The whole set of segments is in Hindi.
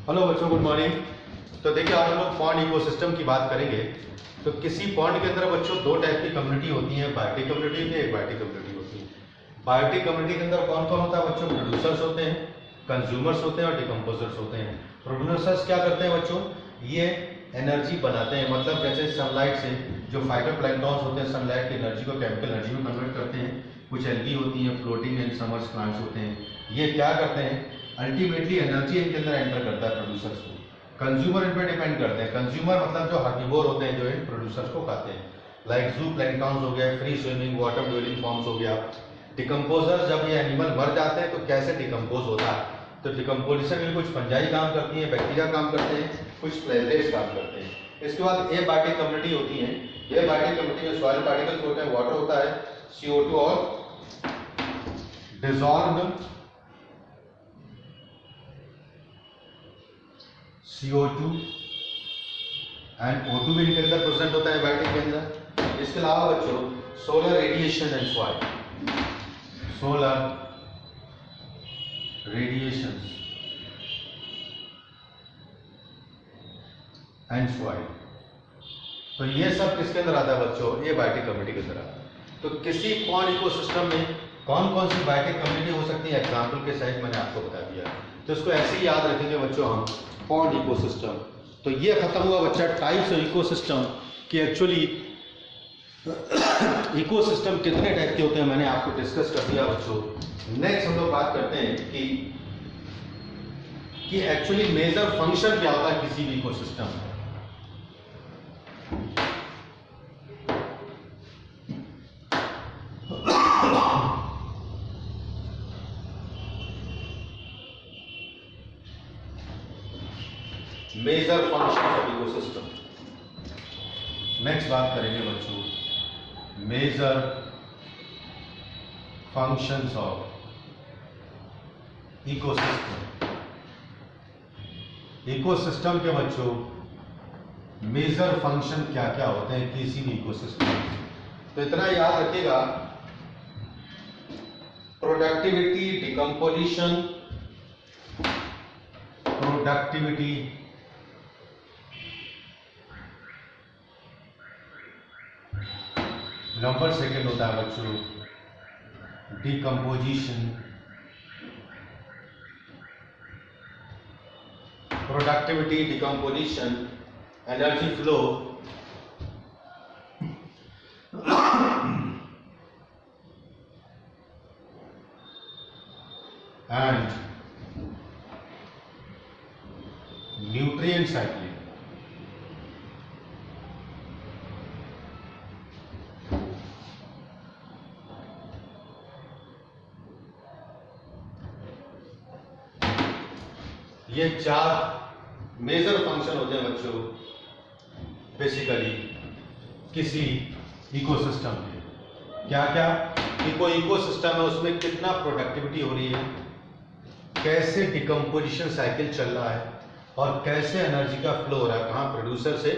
हेलो बच्चों, गुड मॉर्निंग। तो देखिए, आज हम लोग पॉन्ड इकोसिस्टम की बात करेंगे। तो किसी पॉन्ड के अंदर बच्चों दो टाइप की कम्युनिटी होती है, बायोटिक कम्युनिटी होती है, एक बायोटिक कम्युनिटी होती है। बायोटिक कम्युनिटी के अंदर कौन कौन होता है बच्चों? प्रोड्यूसर्स होते हैं, कंज्यूमर्स होते हैं और डिकम्पोजर्स होते हैं। प्रोड्यूसर्स क्या करते हैं बच्चों? ये एनर्जी बनाते हैं, मतलब जैसे सनलाइट से जो फाइटोप्लैंक्टन्स होते हैं सनलाइट की एनर्जी को केमिकल एनर्जी में कन्वर्ट करते हैं। कुछ एल्गी होती हैं, फ्लोटिंग एंड समर्स प्लांट्स होते हैं। ये क्या करते हैं? अल्टीमेटली एनर्जी इनके अंदर एंटर करता है प्रोड्यूसर्स को। कंज्यूमर इन पर डिपेंड करते हैं। कंज्यूमर मतलब जो हर्बीवोर होते हैं, जो इन प्रोड्यूसर्स को खाते हैं, लाइक ज़ूप्लैंक्टन्स हो गया, free swimming water dwelling forms हो गया। डिकम्पोजर्स, जब ये एनिमल मर जाते हैं तो कैसे डिकम्पोज होता है? तो डिकम्पोजिशन में कुछ फंजाई काम करती है, बैक्टीरिया काम करते हैं, कुछ प्लेटलेट्स काम करते हैं। इसके बाद एबायोटिक कम्युनिटी होती है। एबायोटिक कम्युनिटी में सॉइल पार्टिकल्स होते हैं, वाटर होता है, CO2 और डिसॉल्व्ड CO2 एंड O2 भी इनके अंदर प्रेजेंट होता है एबायोटिक के अंदर। इसके अलावा बच्चों solar radiation and soil, solar radiation and soil, तो ये सब किसके अंदर आता है बच्चों? एबायोटिक कम्युनिटी के अंदर आता है। तो किसी पॉन्ड इकोसिस्टम में कौन कौन सी बायोटिक कम्युनिटी हो सकती है, एग्जाम्पल के सहित मैंने आपको बता दिया। तो इसको ऐसे ही याद रखेंगे बच्चों हम, पॉन्ड इकोसिस्टम। तो ये खत्म हुआ बच्चा टाइप्स ऑफ इकोसिस्टम कि एक्चुअली इकोसिस्टम कितने टाइप के होते हैं, मैंने आपको डिस्कस कर दिया बच्चों। नेक्स्ट हम लोग बात करते हैं कि एक्चुअली मेजर फंक्शन क्या होता है किसी भी इकोसिस्टम में। Major function of ecosystem. Next बात करेंगे बच्चों major functions of ecosystem. Ecosystem के बच्चों मेजर फंक्शन क्या क्या होते हैं किसी भी इकोसिस्टम में? तो इतना याद रखिएगा, productivity, decomposition, productivity, number second होता है बच्चों decomposition, productivity, decomposition, energy flow and nutrient cycling. ये चार मेजर फंक्शन होते हैं बच्चों बेसिकली किसी इकोसिस्टम में। क्या क्या? कि कोई इकोसिस्टम है, उसमें कितना प्रोडक्टिविटी हो रही है, कैसे डिकम्पोजिशन साइकिल चल रहा है, और कैसे एनर्जी का फ्लो हो रहा है, कहाँ प्रोड्यूसर से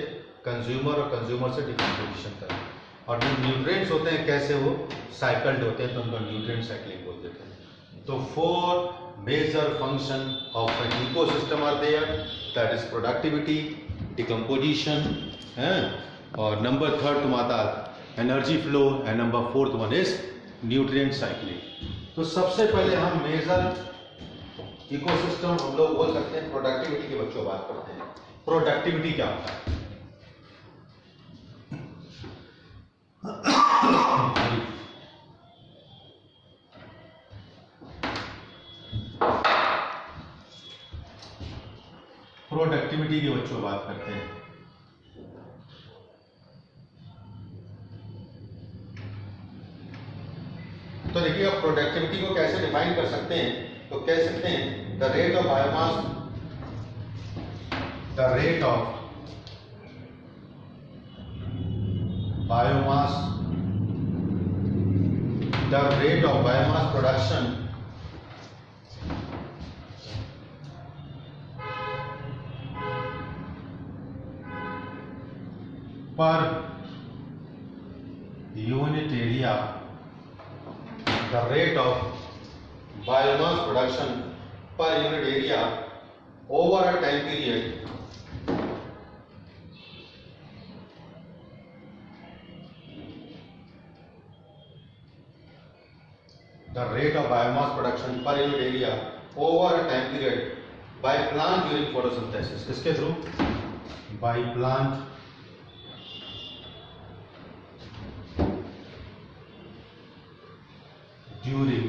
कंज्यूमर और कंज्यूमर से डिकम्पोजिशन कर रहा है, और जो न्यूट्रिएंट्स होते हैं कैसे वो साइकिल्ड होते हैं, तो उनको न्यूट्रिएंट साइक्लिंग बोल देते हैं। तो 4 major function of an ecosystem are there, that is productivity, decomposition, और number 3rd तुम्हारा energy flow, and number 4th one is nutrient cycling। तो सबसे पहले हम मेजर इकोसिस्टम हम लोग बोल सकते हैं प्रोडक्टिविटी की बच्चों बात करते हैं। प्रोडक्टिविटी क्या होता है? प्रोडक्टिविटी की बच्चों बात करते हैं। तो देखिए, अब प्रोडक्टिविटी को कैसे डिफाइन कर सकते हैं? तो कह सकते हैं the rate of biomass, the rate of biomass, the rate of biomass production per unit area, the rate of biomass production per unit area over a time period the rate of biomass production per unit area over a time period by plant during photosynthesis. किसके through? By plant during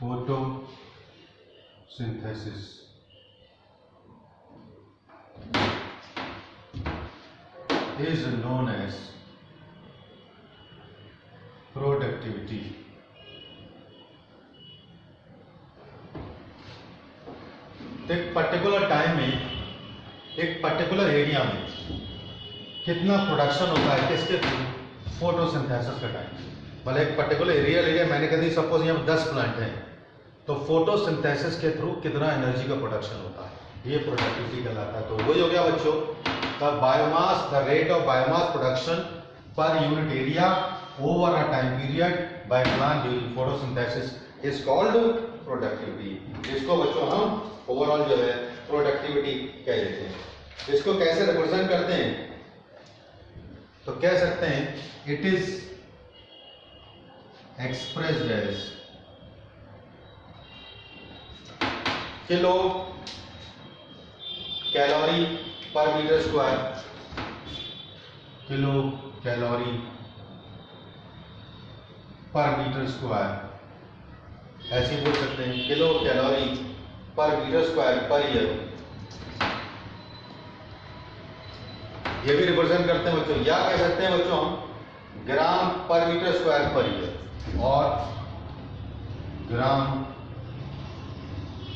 photosynthesis is known as productivity. एक पर्टिकुलर टाइम में एक पर्टिकुलर एरिया में कितना प्रोडक्शन होता है किसके थ्रू? फोटोसिंथेसिस का टाइम। मतलब एक पर्टिकुलर एरिया मैंने कह दी, सपोज यहाँ 10 प्लांट हैं, तो फोटोसिंथेसिस के थ्रू कितना एनर्जी का प्रोडक्शन होता है, ये प्रोडक्टिविटी कहलाता है। तो वही हो गया बच्चों, the biomass, the rate of biomass production पर unit area over a time period by plant during photosynthesis is called productivity. इसको बच्चों हम ओवरऑल जो है प्रोडक्टिविटी कह देते हैं। इसको कैसे रिप्रेजेंट करते हैं? तो कह सकते हैं it is expressed as kilo calorie per metre square, kilo calorie per metre square, ऐसे बोल सकते हैं kilo calorie per metre square per year. ये भी रिप्रेजेंट करते हैं बच्चों, या कह सकते हैं बच्चों हम ग्राम per metre square per year और ग्राम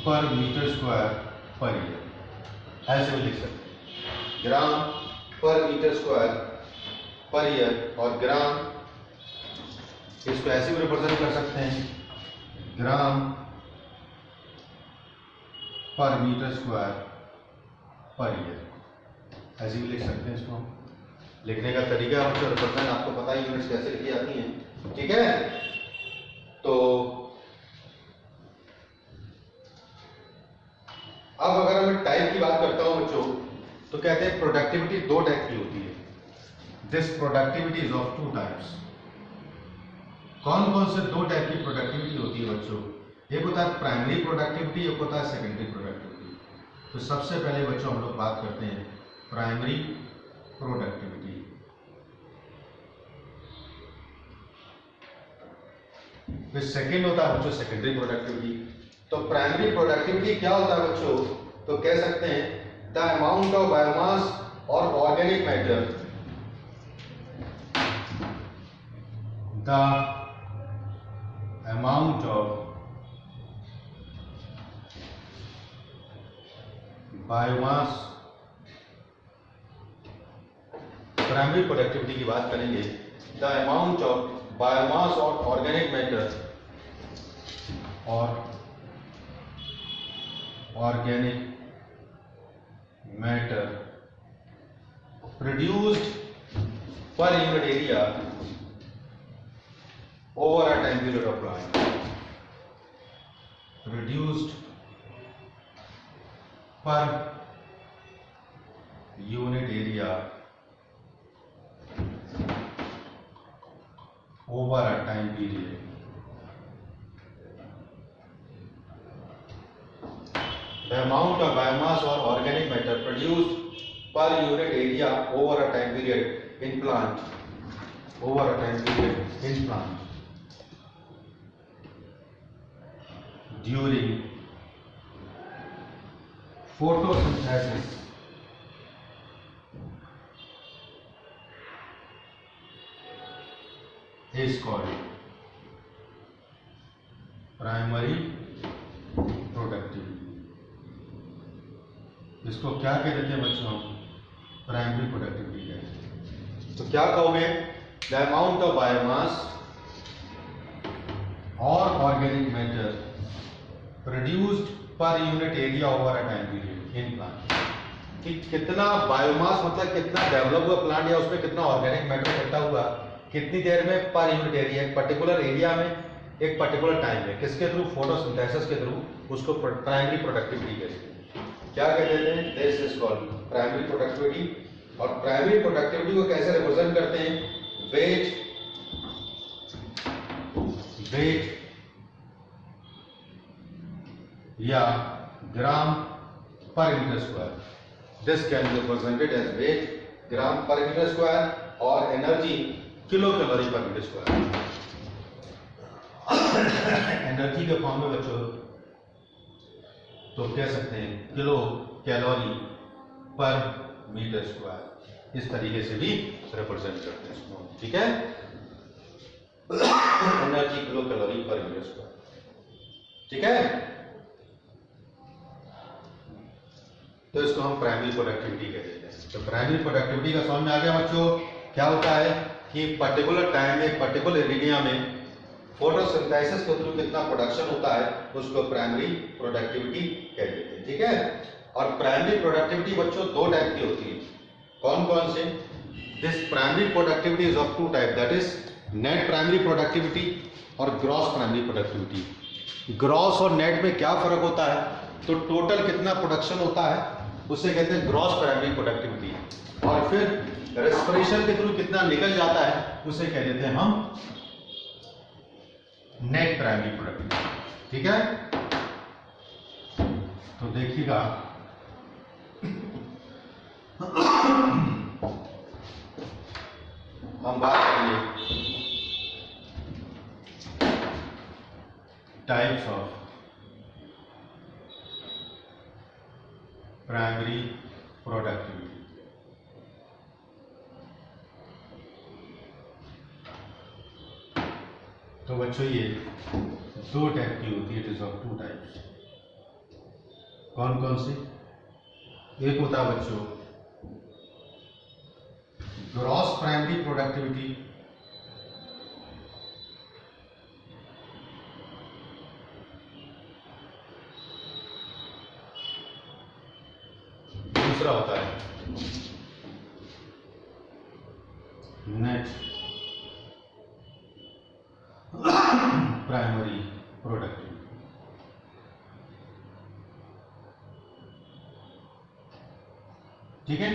per metre square per year, ऐसे भी लिख सकते हैं ग्राम per metre square per year और ग्राम, इसको ऐसे भी रिप्रेजेंट कर सकते हैं ग्राम per metre square per year, ऐसे भी लिख सकते हैं। इसको लिखने का तरीका हमसे रिप्रेजेंट आपको पता है, यूनिट्स कैसे लिखी जाती हैं, ठीक है। तो अब अगर मैं टाइप की बात करता हूं बच्चों, तो कहते हैं प्रोडक्टिविटी दो टाइप की होती है। This productivity is of two types. कौन कौन से दो टाइप की प्रोडक्टिविटी होती है बच्चों? एक होता है प्राइमरी प्रोडक्टिविटी, एक होता है सेकेंडरी प्रोडक्टिविटी। तो सबसे पहले बच्चों हम लोग बात करते हैं प्राइमरी प्रोडक्टिविटी। फिर सेकेंड होता है बच्चों सेकेंडरी प्रोडक्टिविटी। तो प्राइमरी प्रोडक्टिविटी क्या होता है बच्चों? तो कह सकते हैं द अमाउंट ऑफ बायोमास और organic matter, the amount of biomass, primary productivity की बात करेंगे, द अमाउंट ऑफ बायोमास और ऑर्गेनिक मैटर और ऑर्गेनिक मैटर प्रोड्यूस्ड पर unit area over a time period of time, produced per unit area over a time period. The amount of biomass or organic matter produced per unit area over a time period in plant, over a time period in plant during photosynthesis is called primary productivity. इसको क्या कह देते हैं बच्चों? प्राइमरी प्रोडक्टिविटी कहते हैं। तो क्या कहोगे? द अमाउंट ऑफ बायोमास और ऑर्गेनिक मैटर प्रोड्यूस्ड पर unit area over a time period in plant, कि कितना बायोमास मतलब कितना डेवलप हुआ प्लांट या उसमें कितना ऑर्गेनिक मैटर इकट्ठा हुआ कितनी देर में पर यूनिट एरिया, एक पर्टिकुलर एरिया में एक पर्टिकुलर टाइम में, किसके थ्रू? फोटोसिंथेसिस के थ्रू, उसको प्राइमरी प्रोडक्टिविटी कहते हैं। क्या कहते हैं? This is called primary productivity. और प्राइमरी प्रोडक्टिविटी को कैसे रिप्रेजेंट करते हैं? वेट या gram per metre square. This can be represented as weight gram per metre square और energy kilo calorie per metre square. Energy के फॉर्म में बच्चों तो कह सकते हैं kilo calorie per metre square, इस तरीके से भी रिप्रेजेंट करते हैं इसको, ठीक है? Energy kilo calorie per metre square, ठीक है? तो इसको हम प्राइमरी प्रोडक्टिविटी कहते हैं। तो प्राइमरी प्रोडक्टिविटी का समझ में आ गया बच्चों? क्या होता है कि पर्टिकुलर टाइम में पर्टिकुलर एरिया में फोटोसिंथेसिस के थ्रू कितना प्रोडक्शन होता है, उसको प्राइमरी प्रोडक्टिविटी कहते हैं, ठीक है? और प्राइमरी प्रोडक्टिविटी बच्चों दो टाइप की होती है। कौन कौन से? This primary productivity is of two type, that is net primary productivity और ग्रॉस प्राइमरी प्रोडक्टिविटी। ग्रॉस और नेट में क्या फर्क होता है? तो टोटल कितना प्रोडक्शन होता है उसे कहते हैं ग्रॉस प्राइमरी प्रोडक्टिविटी, और फिर रेस्पिरेशन के थ्रू कितना निकल जाता है उसे कह देते हैं हम नेट प्राइमरी प्रोडक्टिविटी, ठीक है? तो देखिएगा हम बात करेंगे टाइप्स ऑफ प्राइमरी प्रोडक्टिविटी। तो बच्चों ये दो टाइप की होती है, it is of two types. कौन कौन से? एक होता है बच्चों ग्रॉस प्राइमरी प्रोडक्टिविटी, दूसरा होता है नेट प्राइमरी प्रोडक्टिविटी। ठीक है?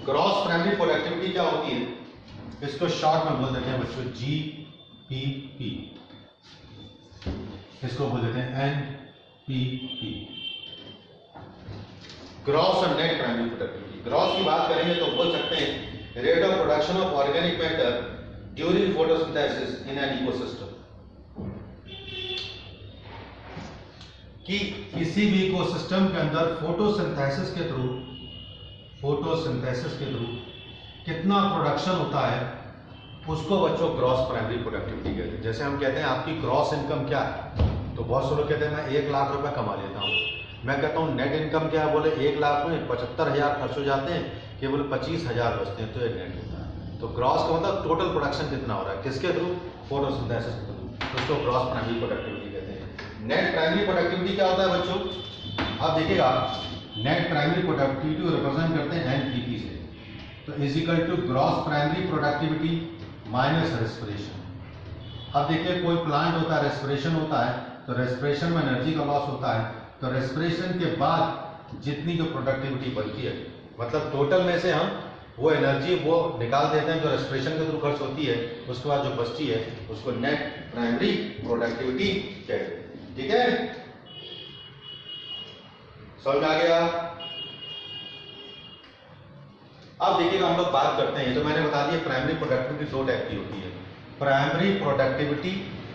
ग्रॉस प्राइमरी प्रोडक्टिविटी क्या होती है? इसको शॉर्ट में बोल देते हैं बच्चों GPP, इसको बोल देते हैं NPP, ग्रॉस और नेट प्राइमरी प्रोडक्टिविटी। ग्रॉस की बात करेंगे तो बोल सकते हैं rate of production of organic matter during photosynthesis in an ecosystem, कि किसी भी इकोसिस्टम के अंदर फोटोसिंथेसिस के थ्रू कितना प्रोडक्शन होता है उसको बच्चों ग्रॉस प्राइमरी प्रोडक्टिविटी कहते हैं। जैसे हम कहते हैं आपकी ग्रॉस इनकम क्या है, तो बहुत से लोग कहते हैं मैं 1 लाख रुपए कमा लेता हूँ। मैं कहता हूँ नेट इनकम क्या है, बोले 1 लाख में 75,000 खर्च हो जाते हैं, केवल 25,000 बचते हैं, तो ये नेट होता है। तो ग्रॉस का मतलब टोटल प्रोडक्शन कितना हो रहा है, किसके थ्रू? फोटोसिंथेसिस के थ्रू, उसको ग्रॉस प्राइमरी प्रोडक्टिविटी कहते हैं। नेट प्राइमरी प्रोडक्टिविटी क्या होता है बच्चों? आप देखिएगा नेट प्राइमरी प्रोडक्टिविटी को रिप्रेजेंट करते हैं NPP से, तो is equal to gross primary productivity minus respiration. अब देखिए कोई प्लांट होता है, रेस्पिरेशन होता है, तो रेस्पिरेशन में एनर्जी का लॉस होता है, तो रेस्पिरेशन के बाद जितनी जो प्रोडक्टिविटी बनती है, मतलब टोटल में से हम वो एनर्जी वो निकाल देते हैं जो रेस्पिरेशन के थ्रू खर्च होती है, उसके बाद जो बचती है उसको नेट प्राइमरी प्रोडक्टिविटी कहते हैं। ठीक है, समझ आ गया? अब देखिएगा हम लोग बात करते हैं, तो मैंने बता दिया प्राइमरी प्रोडक्टिविटी 2 टाइप की होती है। प्राइमरी प्रोडक्टिविटी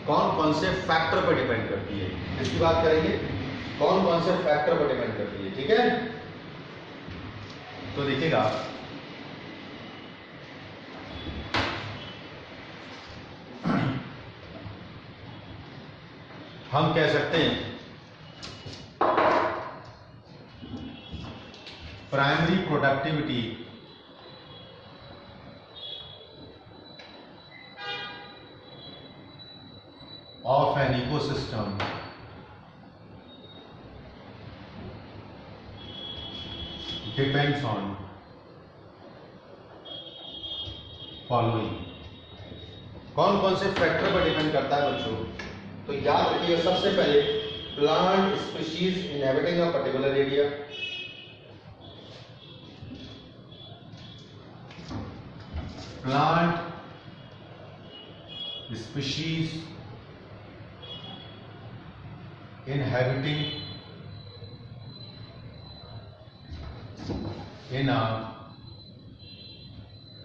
कौन कौन से फैक्टर पर डिपेंड करती है, इसकी बात करेंगे, कौन कौन से फैक्टर पर डिपेंड करती है। ठीक है, तो देखिएगा हम कह सकते हैं primary productivity of an ecosystem depends on following कौन कौन से फैक्टर पर डिपेंड करता है बच्चों? तो याद रखिए, सबसे पहले plant species inhabiting a particular area, plant species inhabiting in a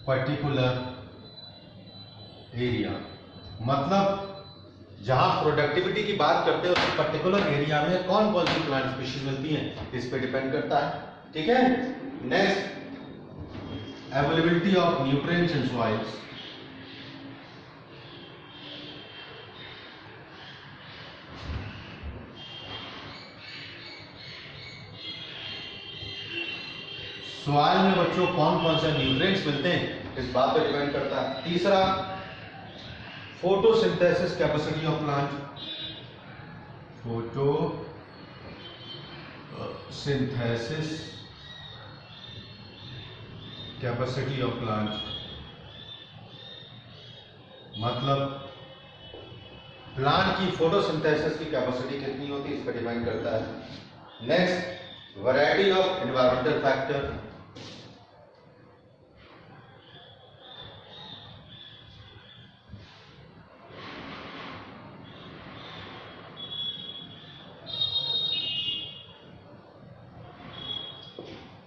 particular area, मतलब जहां प्रोडक्टिविटी की बात करते हैं उस पर्टिकुलर एरिया में कौन कौन सी प्लांट स्पीशीज मिलती हैं, इस पे डिपेंड करता है। ठीक है। Next, availability of nutrients in soils, soil में बच्चों कौन कौन से न्यूट्रिएंट्स मिलते हैं, इस बात पर डिपेंड करता है। तीसरा, photosynthesis capacity of plant, photosynthesis capacity of plant, मतलब प्लांट की फोटोसिंथेसिस की कैपेसिटी कितनी होती है, इस पर डिपेंड करता है। Next, variety of environmental factor,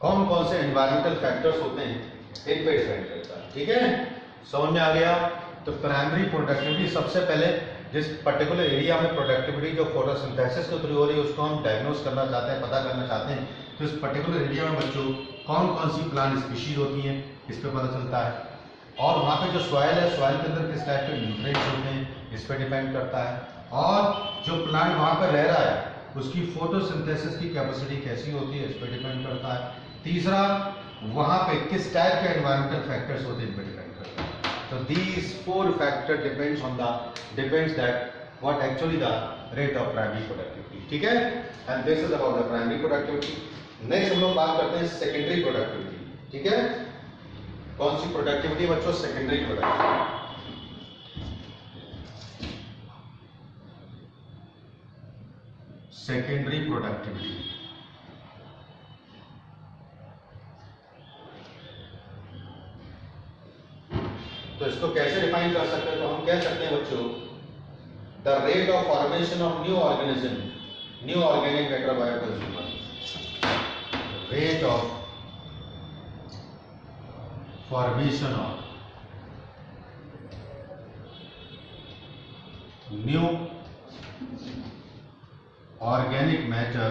कौन कौन से एनवायरमेंटल फैक्टर्स होते हैं, इन पे डिपेंड करता है। ठीक है, समझ में आ गया। तो प्राइमरी प्रोडक्टिविटी, सबसे पहले जिस पर्टिकुलर एरिया में प्रोडक्टिविटी जो फोटोसिंथेसिस के थ्रू हो रही है उसको हम डायग्नोस करना चाहते हैं, पता करना चाहते हैं, तो इस पर्टिकुलर एरिया में बच्चों कौन कौन सी प्लांट स्पीशीज होती हैं, इस पर पता चलता है। और वहाँ पे जो सॉइल है, सॉइल के अंदर किस टाइप के न्यूट्रिएंट्स होते हैं, इस पर डिपेंड करता है। और जो प्लांट वहाँ पर रह रहा है उसकी फोटोसिंथेसिस की कैपेसिटी कैसी होती है, इस पर डिपेंड करता है। तीसरा, वहाँ पे किस टाइप के एनवायरमेंटल फैक्टर्स होते हैं, इन पर डिपेंड करता है। So these four factors depends that what actually the rate of primary productivity. ठीक है, and this is about the primary productivity. Next हम लोग बात करते हैं secondary productivity. ठीक है, कौन सी productivity बच्चों? secondary productivity. Secondary productivity. तो इसको कैसे डिफाइन कर सकते हैं? तो हम कह सकते हैं बच्चों, the rate of formation of new organism, new organic matter by consumer, rate of formation of new organic matter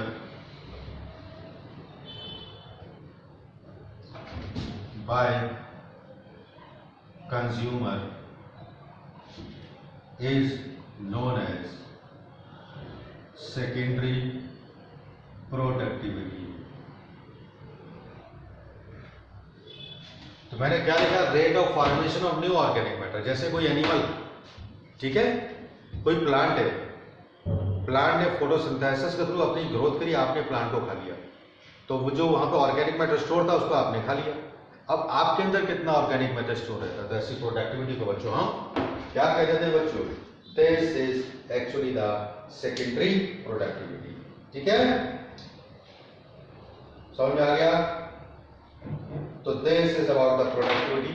bye consumer is known as secondary productivity. तो मैंने क्या लिखा? Rate of formation of new organic matter. जैसे कोई एनिमल, ठीक है, कोई प्लांट है, प्लांट ने फोटोसिंथेसिस के थ्रू अपनी ग्रोथ करी, आपने प्लांट को खा लिया, तो वो जो वहां पे ऑर्गेनिक मैटर स्टोर था उसको आपने खा लिया। अब आपके अंदर कितना ऑर्गेनिक मैटर स्टोर रहता है? तो ऐसी प्रोडक्टिविटी को बच्चों हम क्या कह देते हैं बच्चों? This is actually the secondary productivity. ठीक है, समझ में आ गया? तो this is about the productivity.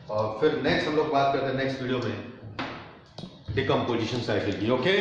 और फिर नेक्स्ट हम लोग बात करते हैं नेक्स्ट वीडियो में डिकम्पोजिशन साइकिल की। ओके।